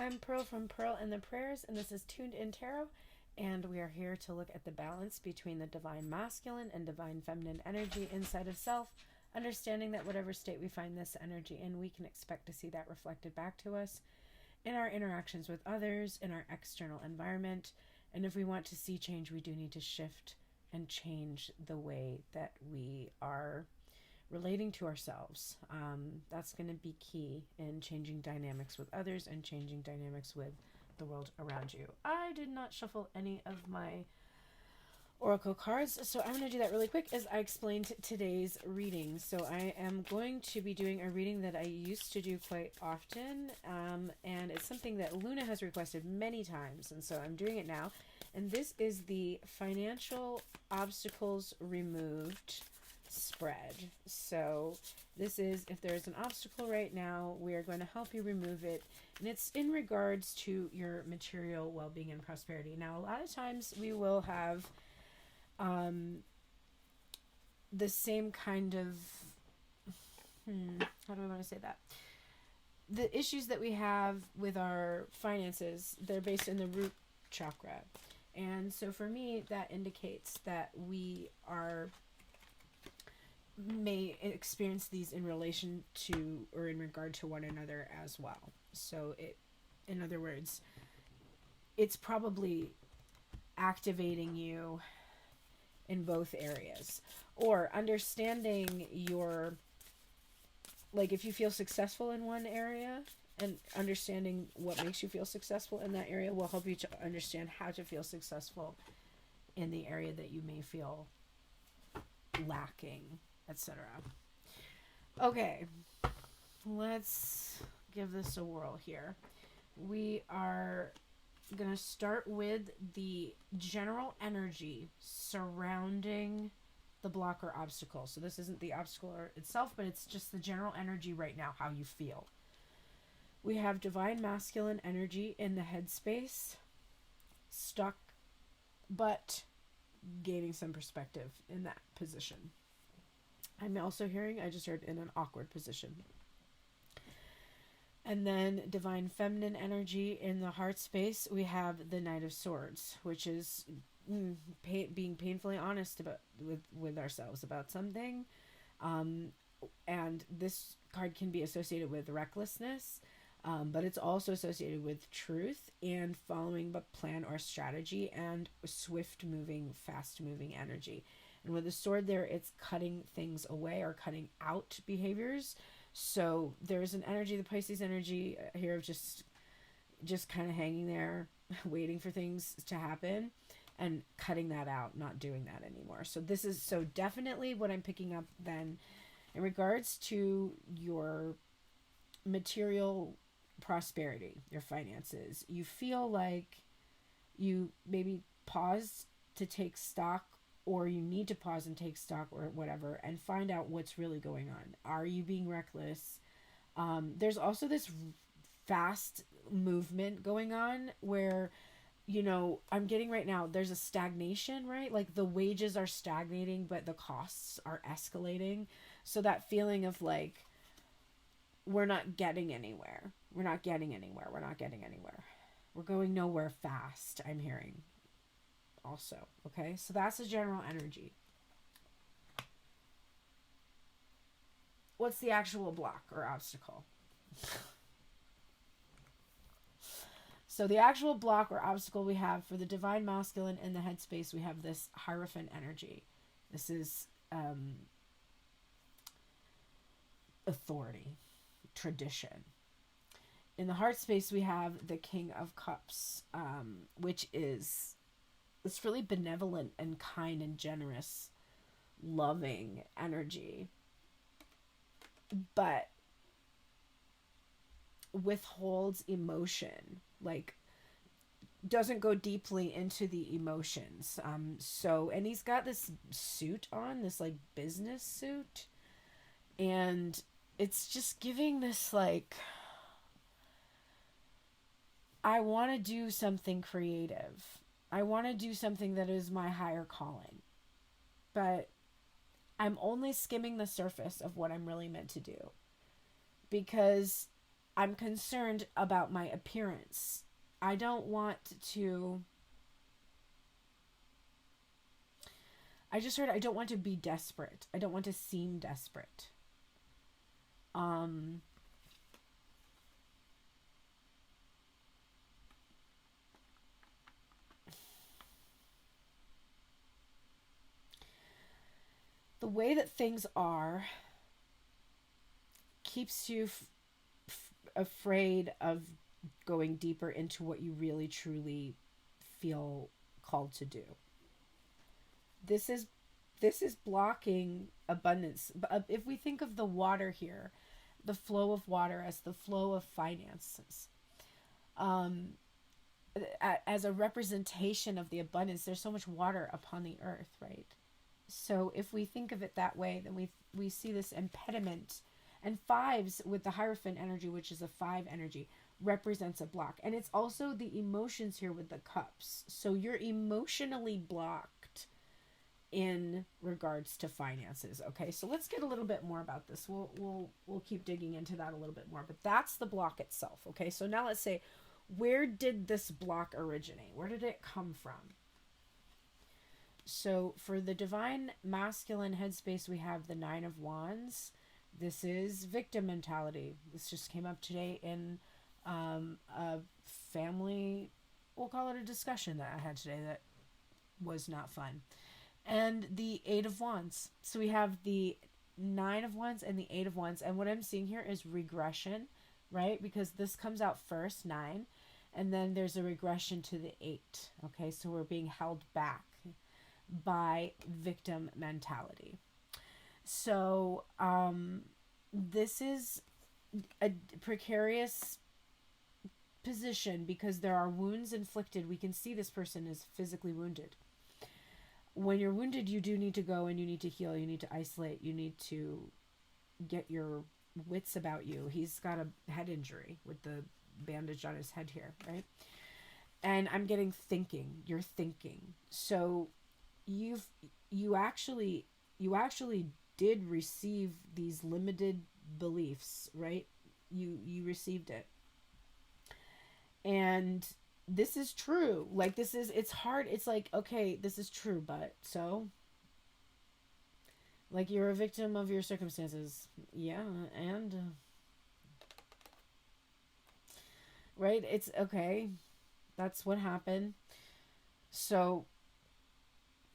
I'm Pearl from Pearl and the Prayers, and this is Tuned in Tarot. And we are here to look at the balance between the divine masculine and divine feminine energy inside of self, understanding that whatever state we find this energy in, we can expect to see that reflected back to us in our interactions with others, in our external environment. And if we want to see change, we do need to shift and change the way that we are relating to ourselves. That's going to be key in changing dynamics with others and changing dynamics with the world around you. I did not shuffle any of my oracle cards, so I'm going to do that really quick as I explained today's reading. So I am going to be doing a reading that I used to do quite often, and it's something that Luna has requested many times, and so I'm doing it now. And this is the Financial Obstacles Removed spread. So this is, if there's an obstacle right now, we are going to help you remove it, and it's in regards to your material well-being and prosperity. Now, a lot of times we will have the same kind of how do I want to say that, the issues that we have with our finances, they're based in the root chakra. And so for me, that indicates that we may experience these in relation to or in regard to one another as well. So in other words, it's probably activating you in both areas, or understanding your, like, if you feel successful in one area, and understanding what makes you feel successful in that area will help you to understand how to feel successful in the area that you may feel lacking, etc. Okay, let's give this a whirl here. We are going to start with the general energy surrounding the block or obstacle. So this isn't the obstacle itself, but it's just the general energy right now, how you feel. We have divine masculine energy in the headspace, stuck, but gaining some perspective in that position. I'm also hearing, I just heard, in an awkward position. And then divine feminine energy in the heart space, we have the Knight of Swords, which is being painfully honest about with ourselves about something. And this card can be associated with recklessness, but it's also associated with truth and following a plan or strategy and swift moving, fast moving energy. And with the sword there, it's cutting things away or cutting out behaviors. So there's an energy, the Pisces energy here, of just kind of hanging there, waiting for things to happen and cutting that out, not doing that anymore. So this is so definitely what I'm picking up then in regards to your material prosperity, your finances. You feel like you maybe pause to take stock, or you need to pause and take stock or whatever and find out what's really going on. Are you being reckless? There's also this fast movement going on where, I'm getting right now, there's a stagnation, right? Like the wages are stagnating, but the costs are escalating. So that feeling of like, we're not getting anywhere. We're not getting anywhere. We're not getting anywhere. We're going nowhere fast, I'm hearing. Also, okay, so that's the general energy. What's the actual block or obstacle? So the actual block or obstacle we have for the divine masculine in the headspace, we have this Hierophant energy. This is authority, tradition. In the heart space, we have the King of Cups, which is this really benevolent and kind and generous, loving energy, but withholds emotion, like doesn't go deeply into the emotions. And he's got this suit on, this like business suit, and it's just giving this like, I want to do something creative. I want to do something that is my higher calling, but I'm only skimming the surface of what I'm really meant to do, because I'm concerned about my appearance. I don't want to. I just heard I don't want to be desperate. I don't want to seem desperate. Um, the way that things are keeps you afraid of going deeper into what you really truly feel called to do. This is blocking abundance. If we think of the water here, the flow of water as the flow of finances, um, as a representation of the abundance, there's so much water upon the earth, right? So if we think of it that way, then we see this impediment. And fives with the Hierophant energy, which is a 5 energy, represents a block. And it's also the emotions here with the cups. So you're emotionally blocked in regards to finances. Okay, so let's get a little bit more about this. We'll keep digging into that a little bit more. But that's the block itself. Okay, so now let's say, where did this block originate? Where did it come from? So for the divine masculine headspace, we have the 9 of Wands. This is victim mentality. This just came up today in a family, we'll call it a discussion that I had today that was not fun. And the 8 of Wands. So we have the 9 of Wands and the 8 of Wands. And what I'm seeing here is regression, right? Because this comes out first, 9. And then there's a regression to the 8. Okay, so we're being held back by victim mentality. So this is a precarious position because there are wounds inflicted. We can see this person is physically wounded. When you're wounded, you do need to go and you need to heal. You need to isolate. You need to get your wits about you. He's got a head injury with the bandage on his head here, right? And I'm getting thinking. You're thinking. So you actually did receive these limited beliefs, right? You received it. And this is true. Like, it's hard. It's like, okay, this is true, but so, like, you're a victim of your circumstances. Yeah, and right? It's okay. That's what happened. So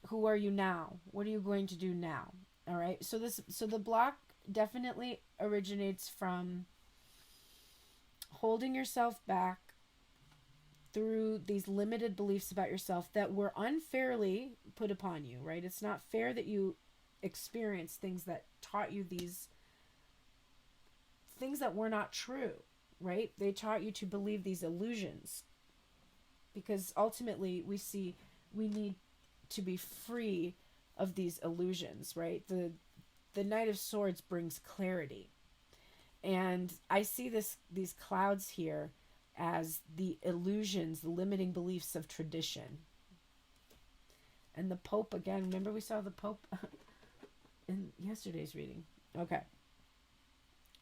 who are you now? What are you going to do now? All right. So the block definitely originates from holding yourself back through these limited beliefs about yourself that were unfairly put upon you, right? It's not fair that you experience things that taught you these things that were not true, right? They taught you to believe these illusions. Because ultimately we see we need to be free of these illusions, right? The Knight of Swords brings clarity. And I see these clouds here as the illusions, the limiting beliefs of tradition. And the Pope, again, remember we saw the Pope in yesterday's reading. Okay.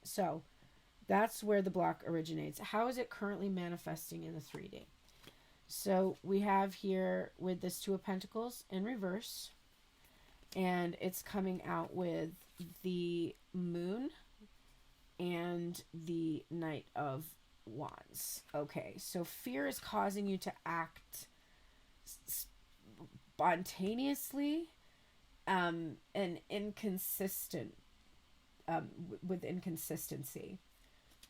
So that's where the block originates. How is it currently manifesting in the 3D? So we have here with this 2 of Pentacles in reverse. And it's coming out with the Moon and the Knight of Wands. Okay, so fear is causing you to act spontaneously and inconsistent with inconsistency.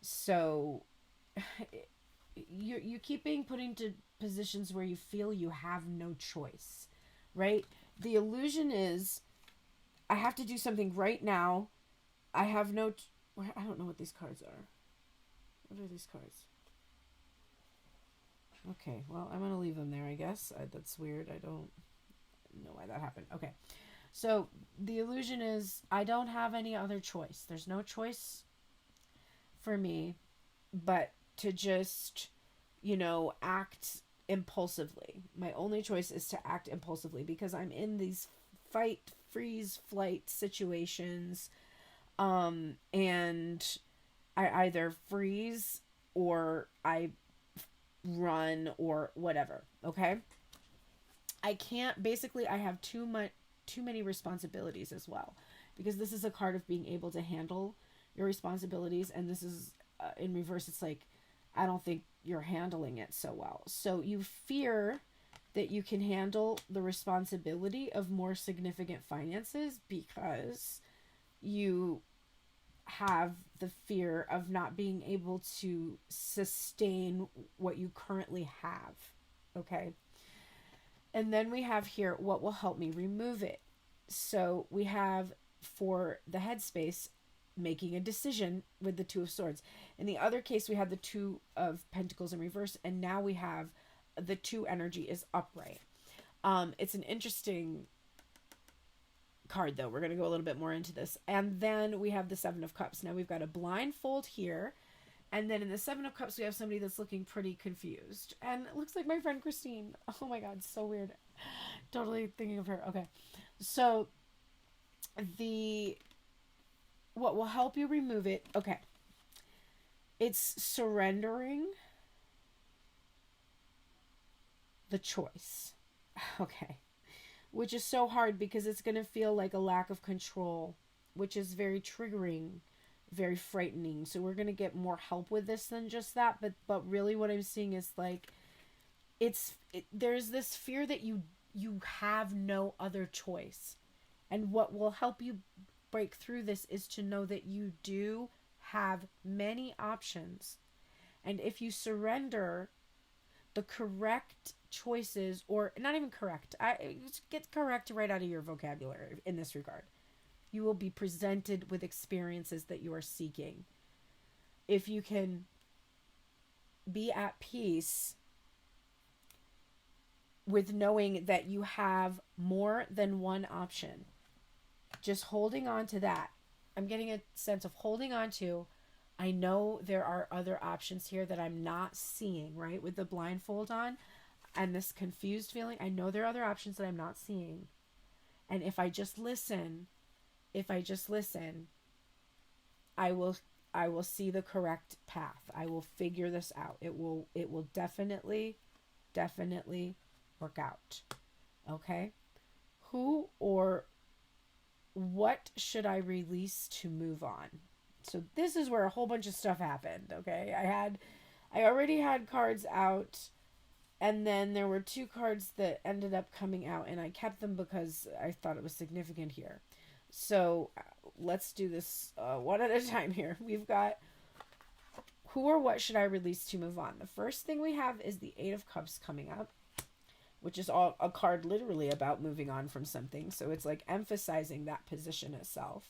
So you keep being put into positions where you feel you have no choice, right? The illusion is, I have to do something right now. I have no... I don't know what these cards are. What are these cards? Okay, well, I'm going to leave them there, I guess. That's weird. I don't know why that happened. Okay, so the illusion is, I don't have any other choice. There's no choice for me but to just, act impulsively. My only choice is to act impulsively because I'm in these fight, freeze, flight situations. And I either freeze or I run or whatever. Okay. I can't, basically, I have too many responsibilities as well, because this is a card of being able to handle your responsibilities, and this is in reverse. It's like, I don't think you're handling it so well. So you fear that you can handle the responsibility of more significant finances because you have the fear of not being able to sustain what you currently have. Okay. And then we have here, what will help me remove it? So we have, for the headspace, making a decision with the Two of Swords. In the other case, we have the Two of Pentacles in reverse, and now we have the Two energy is upright. It's an interesting card, though. We're going to go a little bit more into this. And then we have the Seven of Cups. Now we've got a blindfold here. And then in the Seven of Cups, we have somebody that's looking pretty confused. And it looks like my friend Christine. Oh my God, so weird. Totally thinking of her. Okay. So what will help you remove it? Okay. It's surrendering the choice. Okay. Which is so hard because it's going to feel like a lack of control, which is very triggering, very frightening. So we're going to get more help with this than just that. But really what I'm seeing is like, there's this fear that you have no other choice. And what will help you break through this is to know that you do have many options. And if you surrender the correct choices, or not even correct, get correct right out of your vocabulary in this regard, you will be presented with experiences that you are seeking. If you can be at peace with knowing that you have more than one option, just holding on to that. I'm getting a sense of holding on to, I know there are other options here that I'm not seeing, right? With the blindfold on and this confused feeling, I know there are other options that I'm not seeing. And if I just listen, I will see the correct path. I will figure this out. It will definitely work out. Okay? Who or what should I release to move on? So this is where a whole bunch of stuff happened. Okay? I already had cards out, and then there were two cards that ended up coming out, and I kept them because I thought it was significant here. So let's do this one at a time here. We've got who or what should I release to move on? The first thing we have is the Eight of Cups coming up, which is all a card literally about moving on from something. So it's like emphasizing that position itself.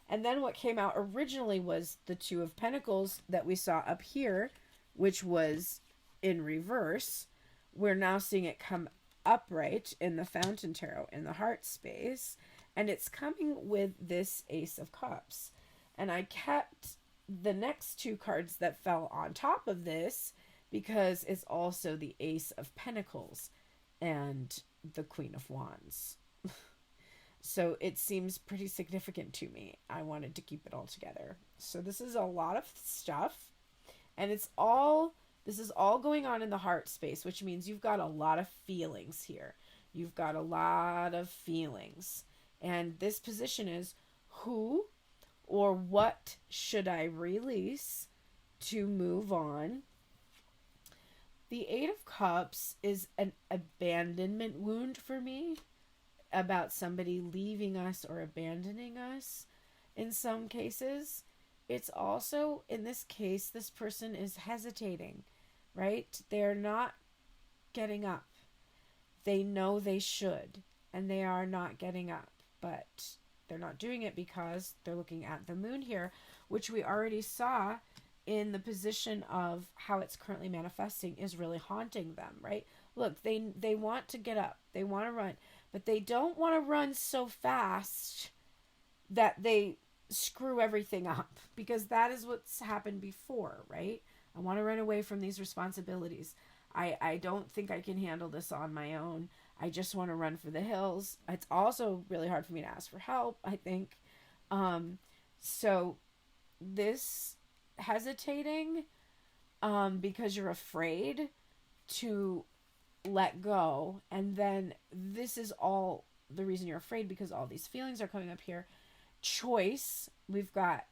And then what came out originally was the Two of Pentacles that we saw up here, which was in reverse. We're now seeing it come upright in the Fountain Tarot in the heart space. And it's coming with this Ace of Cups. And I kept the next two cards that fell on top of this because it's also the Ace of Pentacles and the Queen of Wands. So it seems pretty significant to me. I wanted to keep it all together. So this is a lot of stuff. And this is all going on in the heart space, which means you've got a lot of feelings here. You've got a lot of feelings. And this position is, who or what should I release to move on? The Eight of Cups is an abandonment wound for me, about somebody leaving us or abandoning us in some cases. It's also, in this case, this person is hesitating, right? They're not getting up. They know they should, and they are not getting up, but they're not doing it because they're looking at the moon here, which we already saw in the position of how it's currently manifesting is really haunting them, right? Look, they want to get up. They want to run, but they don't want to run so fast that they screw everything up, because that is what's happened before, right? I want to run away from these responsibilities. I don't think I can handle this on my own. I just want to run for the hills. It's also really hard for me to ask for help, I think. So this hesitating because you're afraid to let go. And then this is all the reason you're afraid, because all these feelings are coming up here. Choice. We've got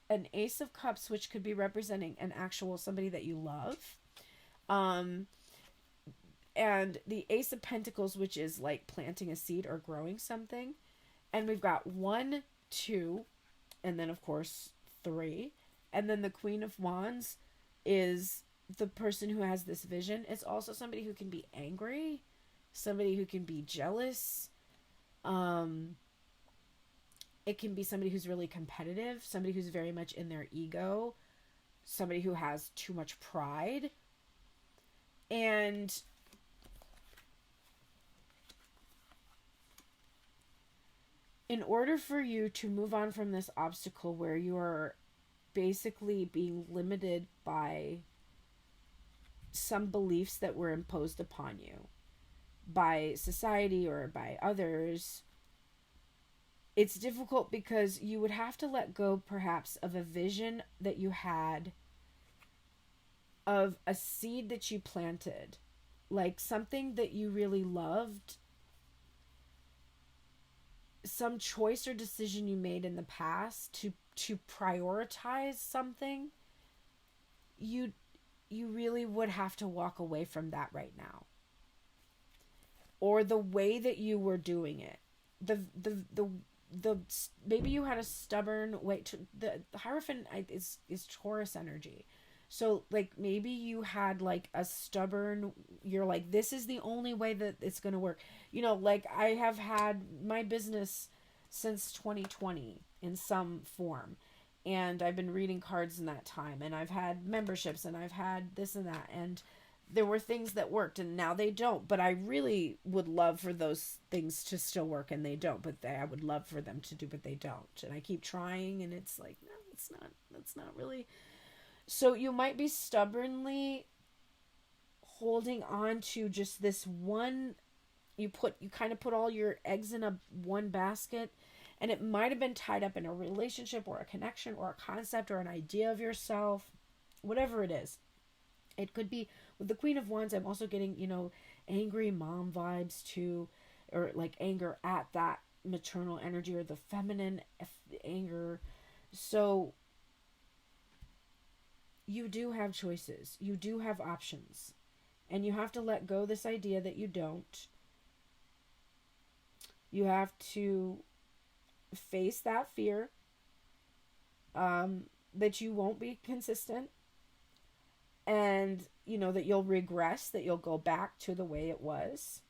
an Ace of Cups, which could be representing an actual somebody that you love. And the Ace of Pentacles, which is like planting a seed or growing something. And we've got 1, 2, and then of course 3. And then the Queen of Wands is the person who has this vision. It's also somebody who can be angry, somebody who can be jealous. It can be somebody who's really competitive, somebody who's very much in their ego, somebody who has too much pride. And in order for you to move on from this obstacle where you are basically being limited by some beliefs that were imposed upon you by society or by others, it's difficult because you would have to let go perhaps of a vision that you had, of a seed that you planted, like something that you really loved, some choice or decision you made in the past to prioritize something. You really would have to walk away from that right now. Or the way that you were doing it. The maybe you had a stubborn way to the Hierophant is Taurus energy. So like maybe you had like a stubborn, you're like, this is the only way that it's going to work. You know, like I have had my business since 2020 in some form. And I've been reading cards in that time, and I've had memberships, and I've had this and that, and there were things that worked, and now they don't. But I really would love for those things to still work, and they don't. But I would love for them to do, but they don't. And I keep trying, and it's like, no, it's not. That's not really. So you might be stubbornly holding on to just this one. You kind of put all your eggs in one basket. And it might have been tied up in a relationship or a connection or a concept or an idea of yourself, whatever it is. It could be with the Queen of Wands. I'm also getting, angry mom vibes too, or like anger at that maternal energy or the feminine anger. So you do have choices. You do have options. And you have to let go this idea that you don't. You have to face that fear that you won't be consistent, and that you'll regress, that you'll go back to the way it was,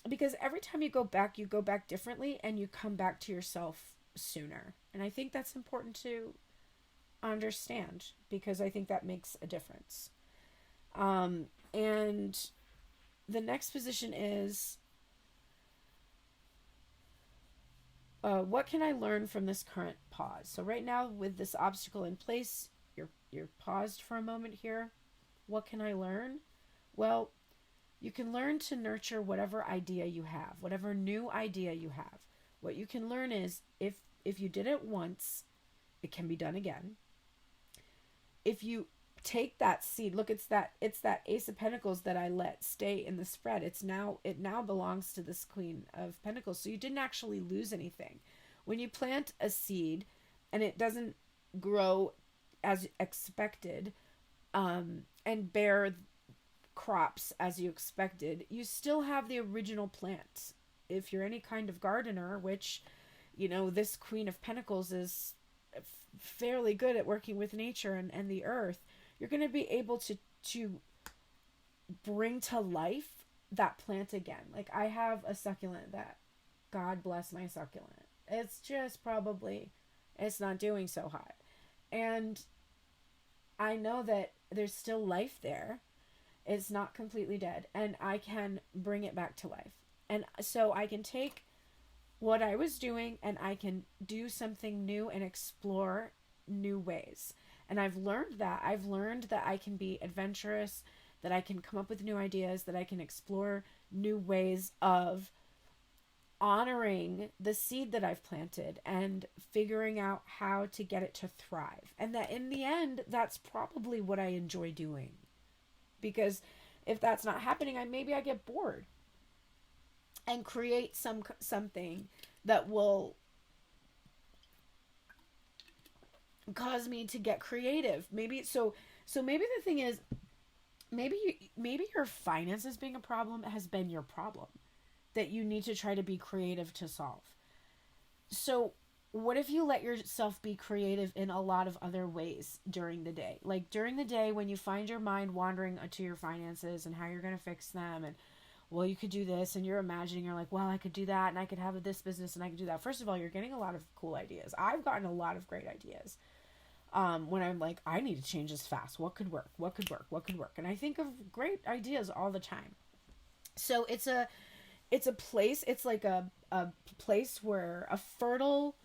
because every time you go back differently, and you come back to yourself sooner. And I think that's important to understand, because I think that makes a difference. And the next position is, what can I learn from this current pause? So right now, with this obstacle in place, you're paused for a moment here. What can I learn? Well, you can learn to nurture whatever idea you have, whatever new idea you have. What you can learn is, if you did it once, it can be done again. If you take that seed, look, it's that Ace of Pentacles that I let stay in the spread. It now belongs to this Queen of Pentacles. So you didn't actually lose anything. When you plant a seed and it doesn't grow as expected, and bear crops as you expected, you still have the original plant. If you're any kind of gardener, which, this Queen of Pentacles is fairly good at working with nature and the earth, you're going to be able to bring to life that plant again. Like I have a succulent that, God bless my succulent, it's just it's not doing so hot. And I know that there's still life there. It's not completely dead. And I can bring it back to life. And so I can take what I was doing and I can do something new and explore new ways. And I've learned that. I can be adventurous, that I can come up with new ideas, that I can explore new ways of honoring the seed that I've planted and figuring out how to get it to thrive. And that in the end, that's probably what I enjoy doing. Because if that's not happening, maybe I get bored and create something that will cause me to get creative. Maybe the thing is, maybe your finances being a problem has been your problem that you need to try to be creative to solve. So what if you let yourself be creative in a lot of other ways during the day? Like during the day when you find your mind wandering to your finances and how you're going to fix them, and well, you could do this, and you're imagining, you're like, well, I could do that, and I could have this business, and I could do that. First of all, you're getting a lot of cool ideas. I've gotten a lot of great ideas. When I'm like, I need to change this fast. What could work? What could work? What could work? And I think of great ideas all the time. So it's a place, it's like a place where a fertile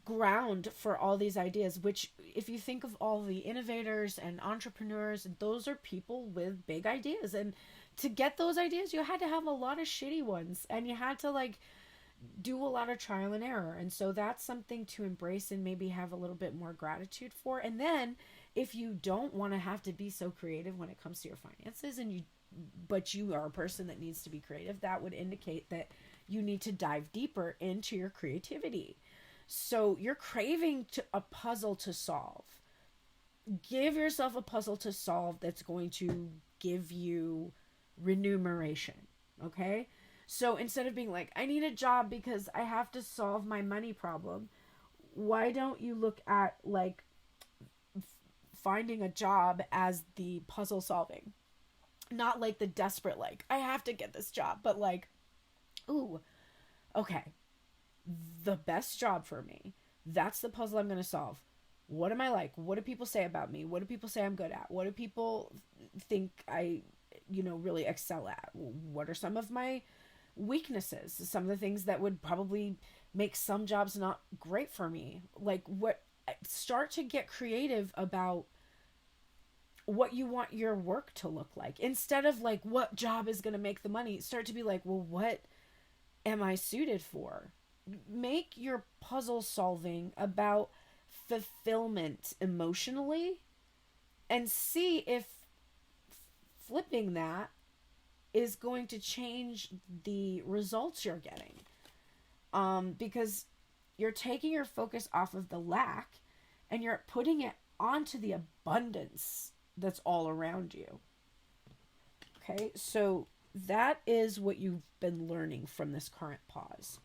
ground for all these ideas, which if you think of all the innovators and entrepreneurs, those are people with big ideas. And to get those ideas, you had to have a lot of shitty ones, and you had to like do a lot of trial and error. And so that's something to embrace and maybe have a little bit more gratitude for. And then if you don't want to have to be so creative when it comes to your finances, but you are a person that needs to be creative, that would indicate that you need to dive deeper into your creativity. So you're craving a puzzle to solve. Give yourself a puzzle to solve that's going to give you remuneration. Okay? So instead of being like, I need a job because I have to solve my money problem, why don't you look at like finding a job as the puzzle solving? Not like the desperate, like, I have to get this job, but like, ooh, okay, the best job for me. That's the puzzle I'm going to solve. What am I like? What do people say about me? What do people say I'm good at? What do people think I, really excel at? What are some of my weaknesses? Some of the things that would probably make some jobs not great for me. Like start to get creative about what you want your work to look like. Instead of like, what job is going to make the money? Start to be like, well, what am I suited for? Make your puzzle solving about fulfillment emotionally, and see if flipping that is going to change the results you're getting. Because you're taking your focus off of the lack and you're putting it onto the abundance that's all around you. Okay, so that is what you've been learning from this current pause.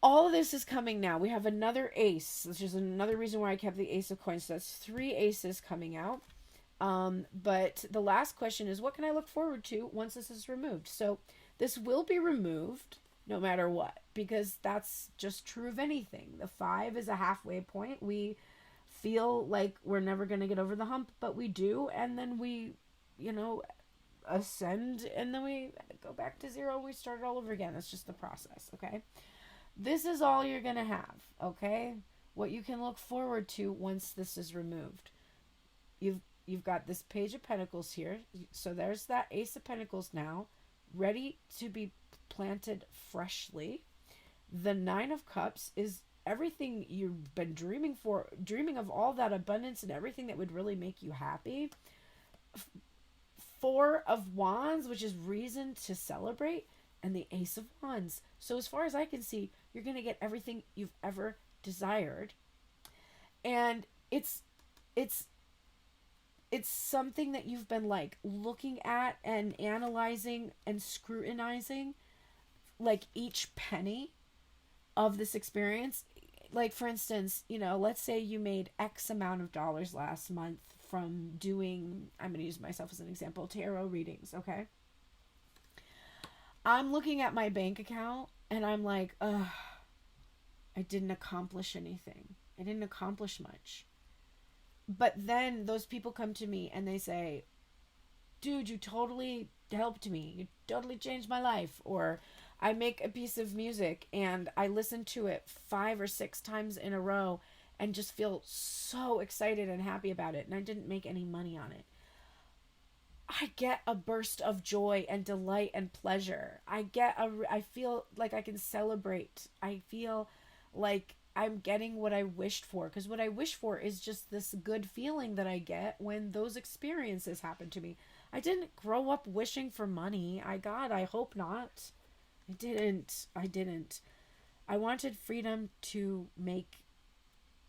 All of this is coming now. We have another ace, which is another reason why I kept the ace of coins. So that's 3 aces coming out. But the last question is, what can I look forward to once this is removed? So this will be removed no matter what, because that's just true of anything. The 5 is a halfway point. We feel like we're never going to get over the hump, but we do. And then we, ascend, and then we go back to 0. We start it all over again. That's just the process. Okay. This is all you're going to have. Okay. What you can look forward to once this is removed. You've got this Page of Pentacles here. So there's that Ace of Pentacles now, ready to be planted freshly. The 9 of Cups is everything you've been dreaming of, all that abundance and everything that would really make you happy. 4 of Wands, which is reason to celebrate, and the Ace of Wands. So as far as I can see, you're going to get everything you've ever desired. And it's something that you've been like looking at and analyzing and scrutinizing, like each penny of this experience. Like, for instance, let's say you made X amount of dollars last month from doing, I'm going to use myself as an example, tarot readings. Okay. I'm looking at my bank account and I'm like, ugh, I didn't accomplish anything. I didn't accomplish much. But then those people come to me and they say, dude, you totally helped me. You totally changed my life. Or I make a piece of music and I listen to it 5 or 6 times in a row and just feel so excited and happy about it. And I didn't make any money on it. I get a burst of joy and delight and pleasure. I feel like I can celebrate. I feel like I'm getting what I wished for, because what I wish for is just this good feeling that I get when those experiences happen to me. I didn't grow up wishing for money. I hope not. I didn't. I wanted freedom to make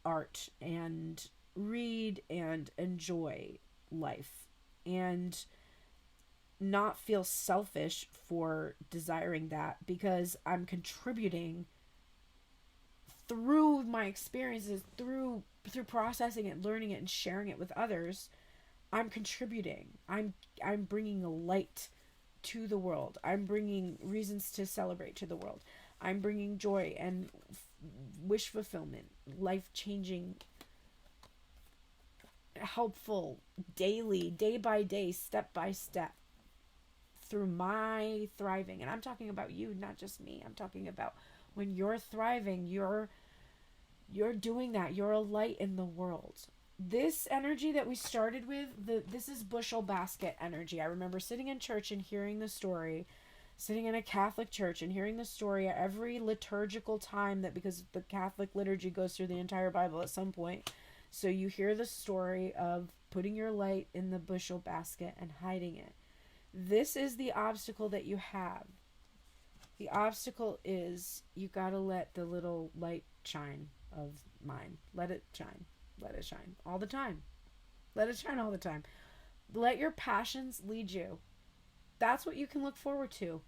art and read and enjoy life and not feel selfish for desiring that, because I'm contributing through my experiences, through processing it, learning it, and sharing it with others. I'm contributing. I'm bringing a light to the world. I'm bringing reasons to celebrate to the world. I'm bringing joy and wish fulfillment, life changing, helpful, daily, day by day, step by step, through my thriving. And I'm talking about you, not just me. I'm talking about when you're thriving, you're doing that. You're a light in the world. This energy that we started with, this is bushel basket energy. I remember sitting in church and hearing the story, sitting in a Catholic church and hearing the story at every liturgical time, that because the Catholic liturgy goes through the entire Bible at some point. So you hear the story of putting your light in the bushel basket and hiding it. This is the obstacle that you have. The obstacle is you gotta let the little light shine of mine. Let it shine. Let it shine all the time. Let it shine all the time. Let your passions lead you. That's what you can look forward to.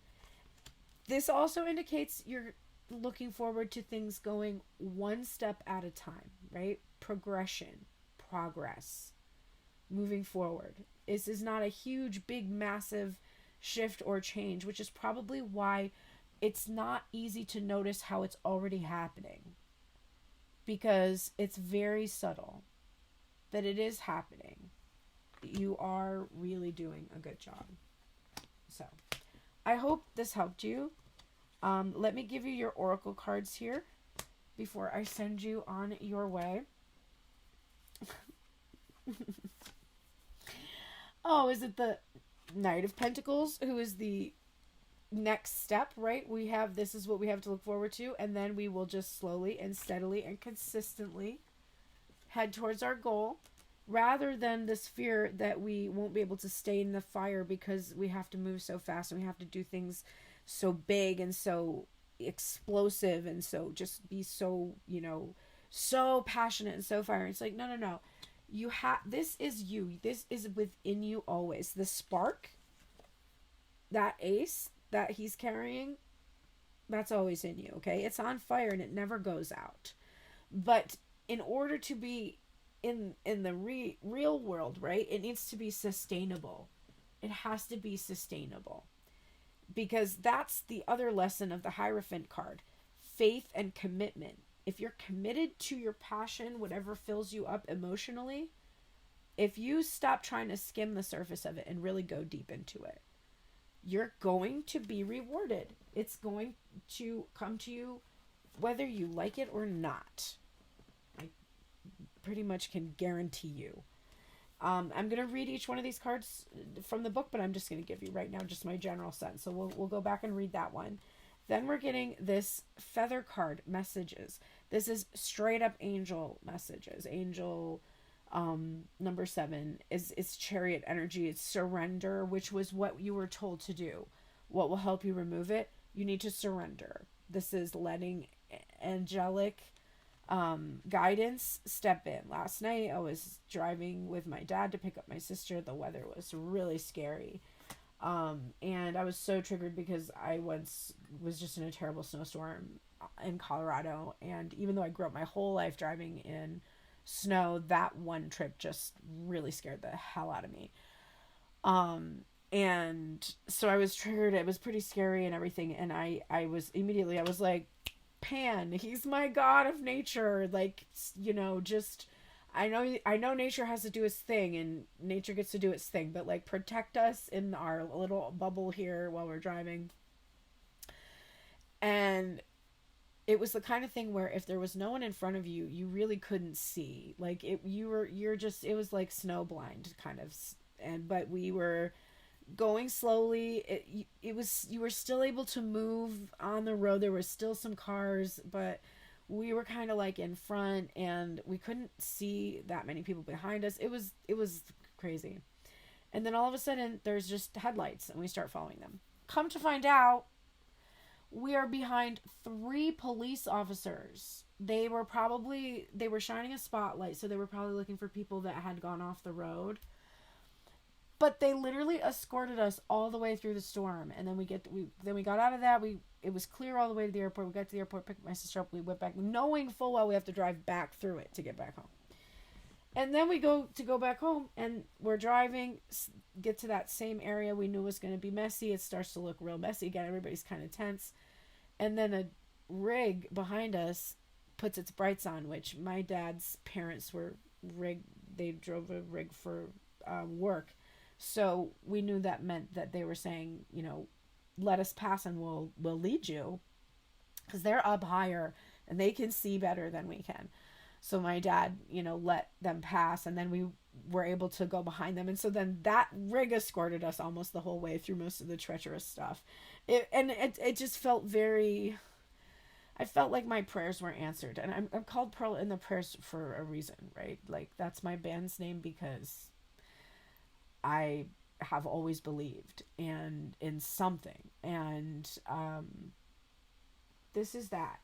This also indicates you're looking forward to things going one step at a time, right? Progression, progress, moving forward. This is not a huge, big, massive shift or change, which is probably why it's not easy to notice how it's already happening, because it's very subtle, but it is happening. You are really doing a good job. So I hope this helped you. Let me give you your oracle cards here before I send you on your way. Oh, is it the Knight of Pentacles, who is the next step, right? This is what we have to look forward to, and then we will just slowly and steadily and consistently head towards our goal, rather than this fear that we won't be able to stay in the fire because we have to move so fast and we have to do things so big and so explosive and so just be so, so passionate and so fire. It's like, no. This is you. This is within you always. The spark, that ace that he's carrying, that's always in you, okay? It's on fire and it never goes out. But in order to be in the real world, right, it needs to be sustainable. It has to be sustainable. Because that's the other lesson of the Hierophant card. Faith and commitment. If you're committed to your passion, whatever fills you up emotionally, if you stop trying to skim the surface of it and really go deep into it, you're going to be rewarded. It's going to come to you whether you like it or not. I pretty much can guarantee you. I'm going to read each one of these cards from the book, but I'm just going to give you right now just my general sense. So we'll go back and read that one. Then we're getting this feather card, messages. This is straight up angel messages. Angel number 7 is chariot energy. It's surrender, which was what you were told to do. What will help you remove it? You need to surrender. This is letting angelic guidance step in. Last night I was driving with my dad to pick up my sister. The weather was really scary. And I was so triggered because I once was just in a terrible snowstorm in Colorado. And even though I grew up my whole life driving in snow, that one trip just really scared the hell out of me. And so I was triggered. It was pretty scary and everything. And I was like, Pan, he's my god of nature. Like, just, I know nature has to do its thing and nature gets to do its thing, but like protect us in our little bubble here while we're driving. And it was the kind of thing where if there was no one in front of you, you really couldn't see. Like it was like snow blind kind of but we were going slowly. It was, you were still able to move on the road. There were still some cars, but we were kind of like in front, and we couldn't see that many people behind us. It was crazy. And then all of a sudden there's just headlights, and we start following them. Come to find out, we are behind three police officers. They were shining a spotlight, so they were probably looking for people that had gone off the road. But they literally escorted us all the way through the storm, and then we got out of that. It was clear all the way to the airport. We got to the airport, picked my sister up, we went back, knowing full well we have to drive back through it to get back home. And then we go back home, and we're driving, get to that same area we knew was going to be messy. It starts to look real messy again. Everybody's kind of tense, and then a rig behind us puts its brights on, which my dad's parents were rig. They drove a rig for work. So we knew that meant that they were saying, let us pass and we'll lead you, because they're up higher and they can see better than we can. So my dad, let them pass, and then we were able to go behind them. And so then that rig escorted us almost the whole way through most of the treacherous stuff. It just felt I felt like my prayers weren't answered. And I'm called Pearl in the Prayers for a reason, right? Like, that's my band's name because I have always believed in something, and this is that.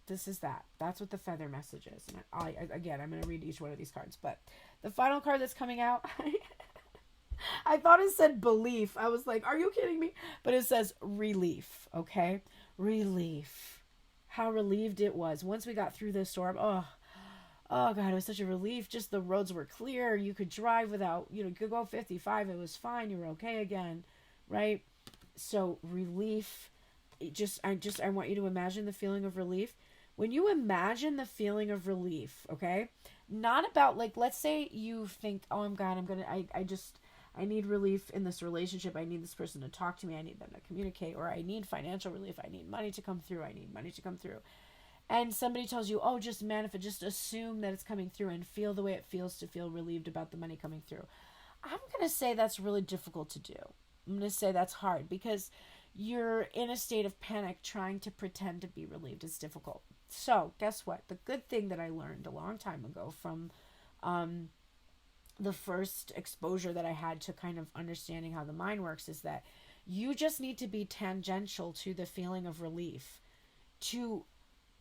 That's what the feather message is. And I'm going to read each one of these cards, but the final card that's coming out, I thought it said belief. I was like, are you kidding me? But it says relief. Okay, relief. How relieved it was once we got through the storm. Oh God, it was such a relief. Just the roads were clear. You could drive without, you could go 55. It was fine. You were okay again, right? So relief. I want you to imagine the feeling of relief. When you imagine the feeling of relief, okay, not about, like, let's say you think, oh, God, I need relief in this relationship. I need this person to talk to me. I need them to communicate, or I need financial relief. I need money to come through. And somebody tells you, oh, just manifest, just assume that it's coming through and feel the way it feels to feel relieved about the money coming through. I'm going to say that's really difficult to do. I'm going to say that's hard because you're in a state of panic trying to pretend to be relieved. It's difficult. So guess what? The good thing that I learned a long time ago from the first exposure that I had to kind of understanding how the mind works is that you just need to be tangential to the feeling of relief to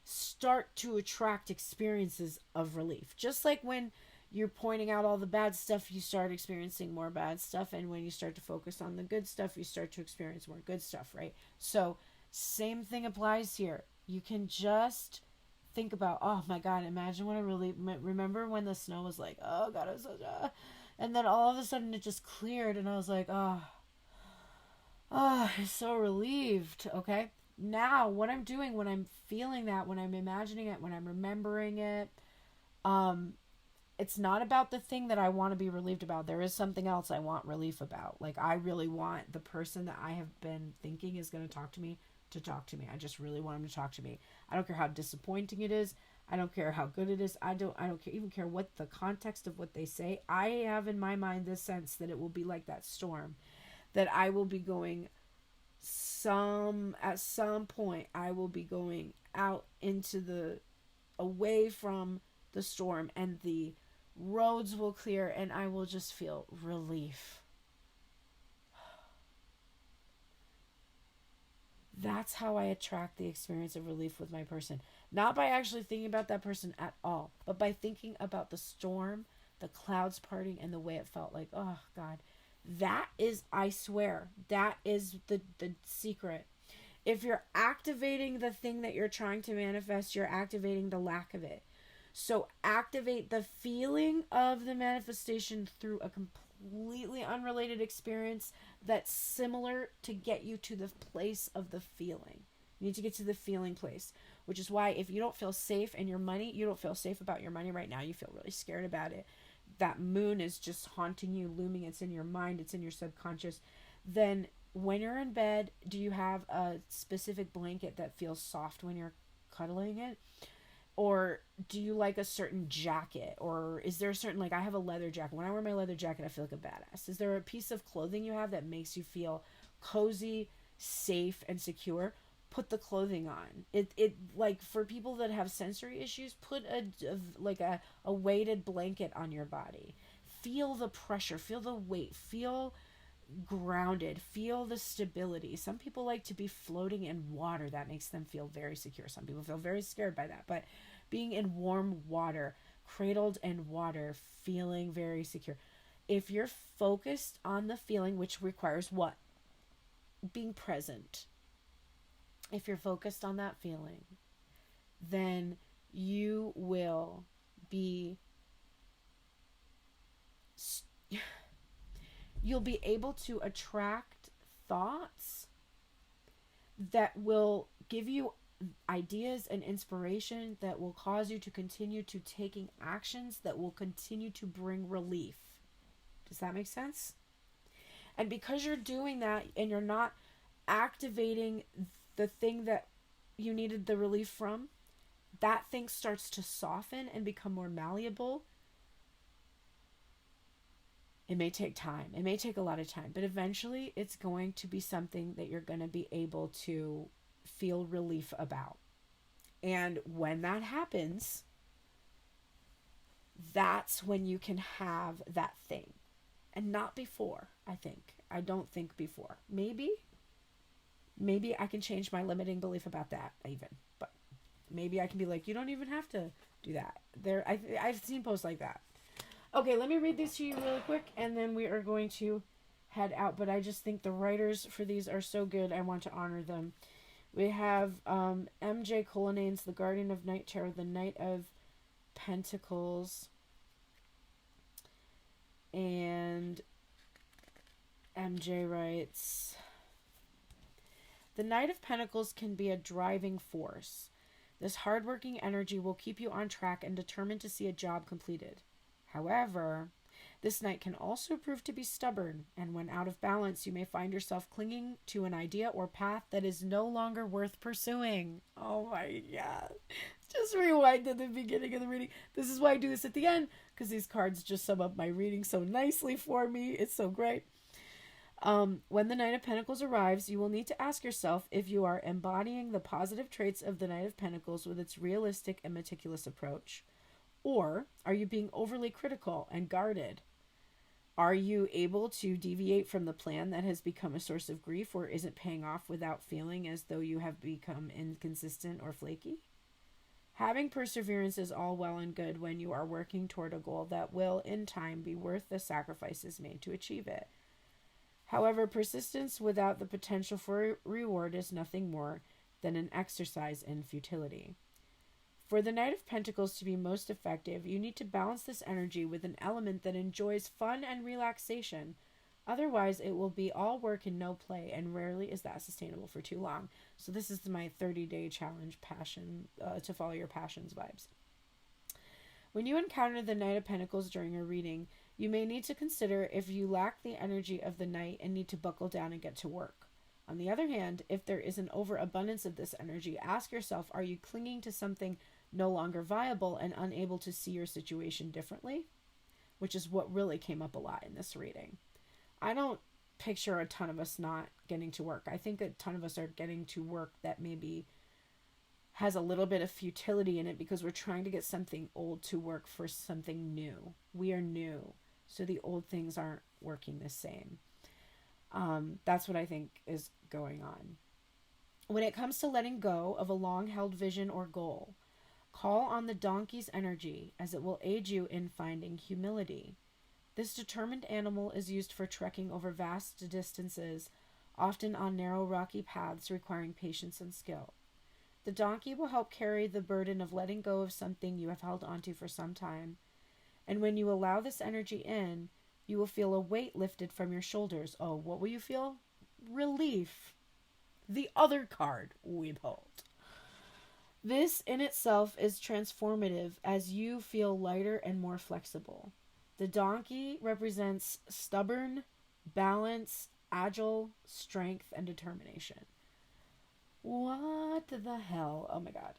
start to attract experiences of relief. Just like when you're pointing out all the bad stuff, you start experiencing more bad stuff. And when you start to focus on the good stuff, you start to experience more good stuff, right? So same thing applies here. You can just think about, oh my God, imagine what a relief. Remember when the snow was like, oh God, it was such a... And then all of a sudden it just cleared, and I was like, oh, I'm so relieved, okay? Now, what I'm doing when I'm feeling that, when I'm imagining it, when I'm remembering it, it's not about the thing that I want to be relieved about. There is something else I want relief about. Like, I really want the person that I have been thinking is going to talk to me. I just really want him to talk to me. I don't care how disappointing it is. I don't care how good it is. I don't even care what the context of what they say. I have in my mind this sense that it will be like that storm, that I will be going at some point I will be going out into away from the storm, and the roads will clear, and I will just feel relief. That's how I attract the experience of relief with my person. Not by actually thinking about that person at all, but by thinking about the storm, the clouds parting, and the way it felt. Like, oh God, that is, I swear, that is the secret. If you're activating the thing that you're trying to manifest, you're activating the lack of it. So activate the feeling of the manifestation through a completely unrelated experience that's similar to get you to the place of the feeling. You need to get to the feeling place, which is why if you don't feel safe in your money, you don't feel safe about your money right now, you feel really scared about it, that moon is just haunting you, looming, it's in your mind, it's in your subconscious, then when you're in bed, do you have a specific blanket that feels soft when you're cuddling it? Or do you like a certain jacket? Or is there a certain, like, I have a leather jacket. When I wear my leather jacket, I feel like a badass. Is there a piece of clothing you have that makes you feel cozy, safe, and secure? Put the clothing on. It like, for people that have sensory issues, put a weighted blanket on your body. Feel the pressure, feel the weight, feel grounded, feel the stability. Some people like to be floating in water. That makes them feel very secure. Some people feel very scared by that. But being in warm water, cradled in water, feeling very secure. If you're focused on the feeling, which requires what? Being present. If you're focused on that feeling, then you will be you'll be able to attract thoughts that will give you ideas and inspiration that will cause you to continue to taking actions that will continue to bring relief. Does that make sense? And because you're doing that and you're not activating the thing that you needed the relief from, that thing starts to soften and become more malleable. It may take time. It may take a lot of time, but eventually it's going to be something that you're going to be able to feel relief about. And when that happens, that's when you can have that thing. And not before, I think. I don't think before. Maybe I can change my limiting belief about that even. But maybe I can be like, you don't even have to do that. I've seen posts like that. Okay, let me read these to you really quick, and then we are going to head out. But I just think the writers for these are so good, I want to honor them. We have MJ Culline's The Guardian of Night Tarot, the Knight of Pentacles. And MJ writes, the Knight of Pentacles can be a driving force. This hardworking energy will keep you on track and determined to see a job completed. However, this knight can also prove to be stubborn, and when out of balance, you may find yourself clinging to an idea or path that is no longer worth pursuing. Oh my God. Just rewind to the beginning of the reading. This is why I do this at the end, because these cards just sum up my reading so nicely for me. It's so great. When the Knight of Pentacles arrives, you will need to ask yourself if you are embodying the positive traits of the Knight of Pentacles with its realistic and meticulous approach. Or are you being overly critical and guarded? Are you able to deviate from the plan that has become a source of grief or isn't paying off without feeling as though you have become inconsistent or flaky? Having perseverance is all well and good when you are working toward a goal that will, in time, be worth the sacrifices made to achieve it. However, persistence without the potential for reward is nothing more than an exercise in futility. For the Knight of Pentacles to be most effective, you need to balance this energy with an element that enjoys fun and relaxation. Otherwise, it will be all work and no play, and rarely is that sustainable for too long. So this is my 30-day challenge, passion to follow your passions vibes. When you encounter the Knight of Pentacles during a reading, you may need to consider if you lack the energy of the Knight and need to buckle down and get to work. On the other hand, if there is an overabundance of this energy, ask yourself, are you clinging to something no longer viable and unable to see your situation differently? Which is what really came up a lot in this reading. I don't picture a ton of us not getting to work. I think a ton of us are getting to work that maybe has a little bit of futility in it because we're trying to get something old to work for something new. We are new, so the old things aren't working the same. That's what I think is going on. When it comes to letting go of a long-held vision or goal, call on the donkey's energy as it will aid you in finding humility. This determined animal is used for trekking over vast distances, often on narrow rocky paths requiring patience and skill. The donkey will help carry the burden of letting go of something you have held onto for some time, and when you allow this energy in, you will feel a weight lifted from your shoulders. Oh, what will you feel? Relief. The other card we pulled. This in itself is transformative as you feel lighter and more flexible. The donkey represents stubborn, balance, agile, strength, and determination. What the hell? Oh my god.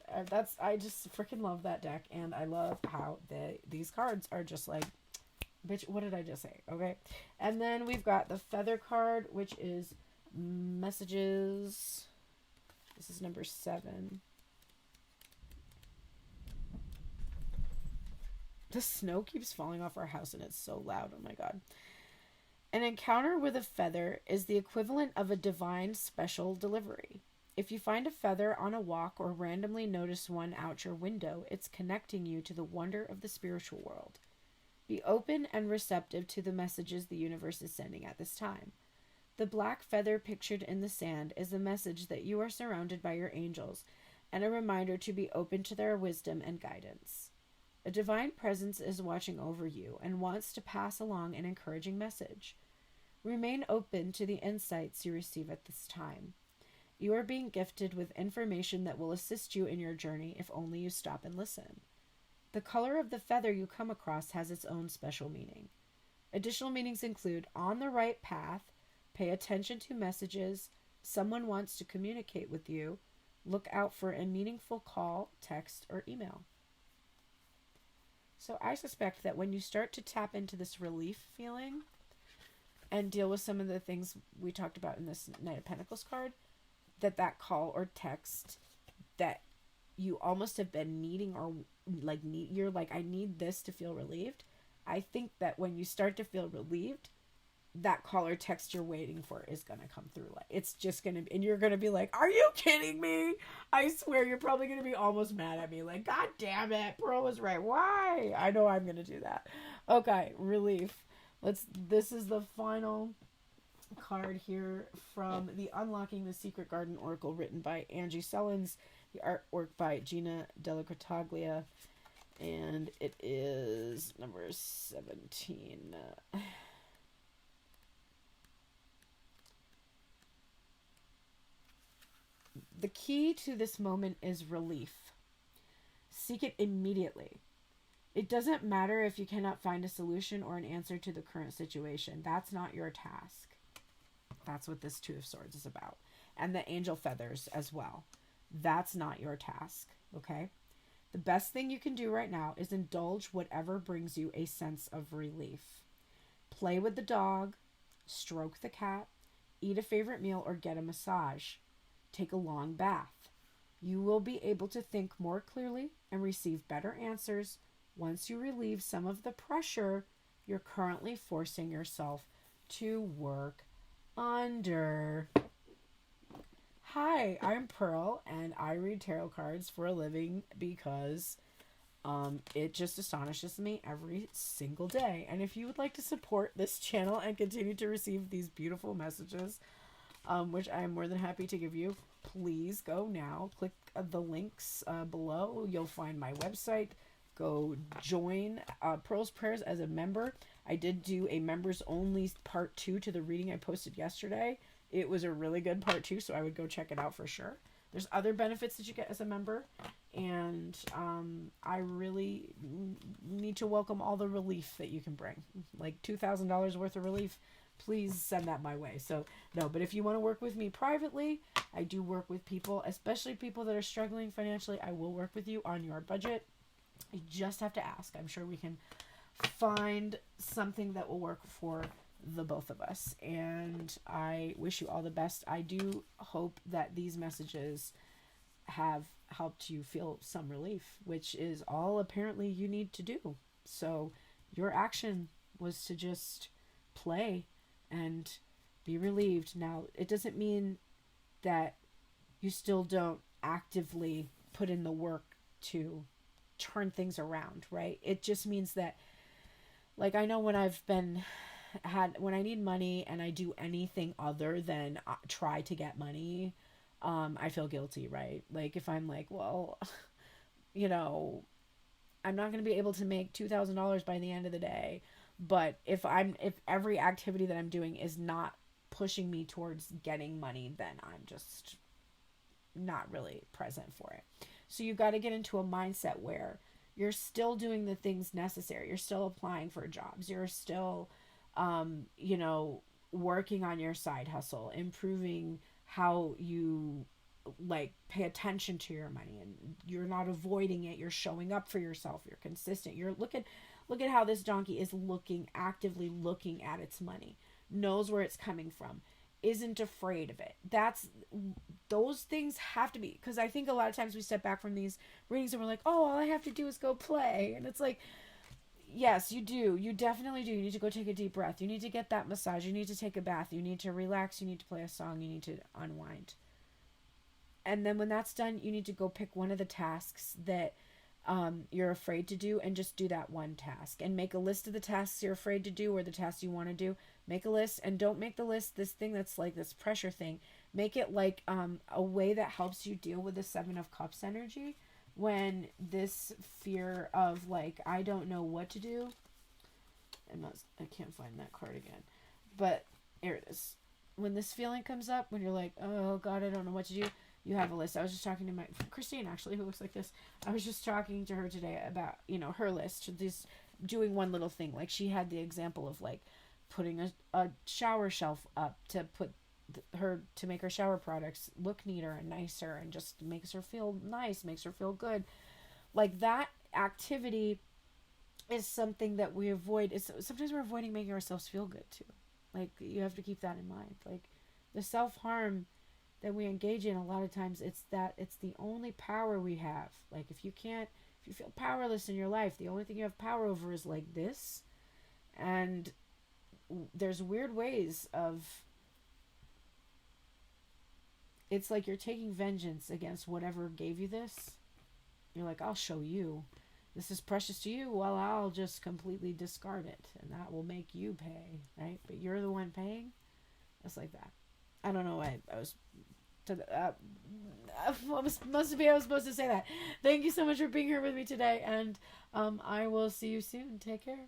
I just freaking love that deck, and I love how these cards are just like, bitch, what did I just say? Okay. And then we've got the feather card, which is messages. This is number 7. The snow keeps falling off our house and it's so loud. Oh my god. An encounter with a feather is the equivalent of a divine special delivery. If you find a feather on a walk or randomly notice one out your window, it's connecting you to the wonder of the spiritual world. Be open and receptive to the messages the universe is sending at this time. The black feather pictured in the sand is a message that you are surrounded by your angels and a reminder to be open to their wisdom and guidance. A divine presence is watching over you and wants to pass along an encouraging message. Remain open to the insights you receive at this time. You are being gifted with information that will assist you in your journey if only you stop and listen. The color of the feather you come across has its own special meaning. Additional meanings include on the right path, pay attention to messages, someone wants to communicate with you, look out for a meaningful call, text, or email. So I suspect that when you start to tap into this relief feeling and deal with some of the things we talked about in this Knight of Pentacles card, that call or text that you almost have been needing, or you're like, I need this to feel relieved. I think that when you start to feel relieved, that call or text you're waiting for is going to come through. Like, it's just going to, and you're going to be like, are you kidding me? I swear you're probably going to be almost mad at me. Like, God damn it. Pearl was right. Why? I know I'm going to do that. Okay. Relief. This is the final card here from the Unlocking the Secret Garden Oracle, written by Angie Sellens, the artwork by Gina Della Cortaglia, and it is number 17. The key to this moment is relief. Seek it immediately. It doesn't matter if you cannot find a solution or an answer to the current situation. That's not your task. That's what this Two of Swords is about. And the angel feathers as well. That's not your task, okay? The best thing you can do right now is indulge whatever brings you a sense of relief. Play with the dog, stroke the cat, eat a favorite meal, or get a massage. Take a long bath. You will be able to think more clearly and receive better answers once you relieve some of the pressure you're currently forcing yourself to work under. Hi, I'm Pearl, and I read tarot cards for a living because it just astonishes me every single day. And if you would like to support this channel and continue to receive these beautiful messages, which I am more than happy to give you, please go now. Click the links below. You'll find my website. Go join Pearl's Prayers as a member. I did do a members only part 2 to the reading I posted yesterday. It was a really good part 2, so I would go check it out for sure. There's other benefits that you get as a member, and I really need to welcome all the relief that you can bring. Like $2,000 worth of relief, please send that my way. So, no, but if you want to work with me privately, I do work with people, especially people that are struggling financially. I will work with you on your budget. You just have to ask. I'm sure we can find something that will work for the both of us. And I wish you all the best. I do hope that these messages have helped you feel some relief, which is all apparently you need to do. So your action was to just play and be relieved. Now, it doesn't mean that you still don't actively put in the work to turn things around, right? It just means that, like, I know when when I need money and I do anything other than try to get money, I feel guilty, right? Like, if I'm like, well, you know, I'm not going to be able to make $2,000 by the end of the day, but if every activity that I'm doing is not pushing me towards getting money, then I'm just not really present for it. So you got to get into a mindset where you're still doing the things necessary. You're still applying for jobs. You're still, working on your side hustle, improving how you like pay attention to your money, and you're not avoiding it. You're showing up for yourself. You're consistent. You're look at how this donkey is actively looking at its money, knows where it's coming from, isn't afraid of it. Those things have to be, because I think a lot of times we step back from these readings and we're like, oh, all I have to do is go play. And it's like, yes, you do. You definitely do. You need to go take a deep breath. You need to get that massage. You need to take a bath. You need to relax. You need to play a song. You need to unwind. And then when that's done, you need to go pick one of the tasks that you're afraid to do, and just do that one task, and make a list of the tasks you're afraid to do or the tasks you want to do. Make a list, and don't make the list this thing that's like this pressure thing. Make it like a way that helps you deal with the Seven of Cups energy, when this fear of like, I don't know what to do. I can't find that card again, but here it is. When this feeling comes up, when you're like, oh God, I don't know what to do, you have a list. I was just talking to my Christine, actually, who looks like this. I was just talking to her today about, her list, this doing one little thing. Like, she had the example of like putting a shower shelf up to put to make her shower products look neater and nicer, and just makes her feel nice, makes her feel good. Like, that activity is something that we avoid. Sometimes we're avoiding making ourselves feel good too. Like, you have to keep that in mind. Like, the self-harm that we engage in, a lot of times it's the only power we have. Like, if you feel powerless in your life, the only thing you have power over is like this. And there's weird ways of, it's like you're taking vengeance against whatever gave you this. You're like, I'll show you. This is precious to you. Well, I'll just completely discard it, and that will make you pay, right? But you're the one paying. It's like that. I don't know why I was must be I was supposed to say that. Thank you so much for being here with me today, and I will see you soon. Take care.